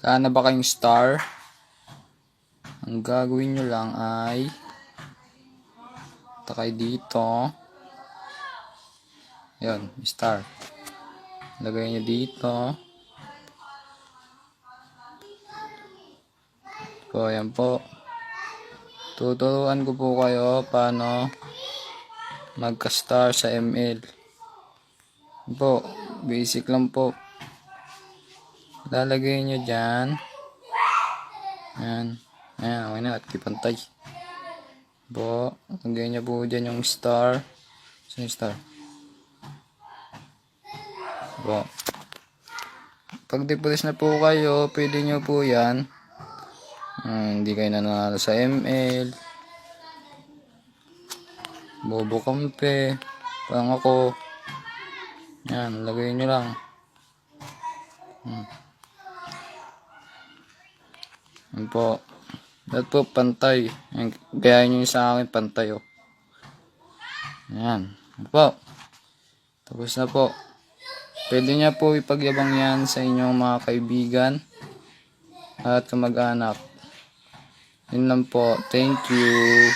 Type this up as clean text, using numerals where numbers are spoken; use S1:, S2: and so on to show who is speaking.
S1: Wala na ba kayong star? Ang gagawin nyo lang ay takay dito. Yun, star. Lagay nyo dito. So, ayan po. Tuturuan ko po kayo paano magka-star sa ML. Po, basic lang po. Lalagay nyo dyan. Ayan. Ayan, okay na. At kipantay. Po, lagay nyo po dyan yung star. Saan yung star? Po. Pag depress na po kayo, pwede nyo po yan. Hindi kayo nanalo sa ML. Bobo kampe. Parang ako. Yan, lagay nyo lang. Yan po. Dapat po pantay. Yan, gaya nyo sa akin pantay. Oh. Yan. Yan po. Tapos na po. Pwede nyo po ipagyabang yan sa inyong mga kaibigan at kamag-anak. Yun lang po. Thank you.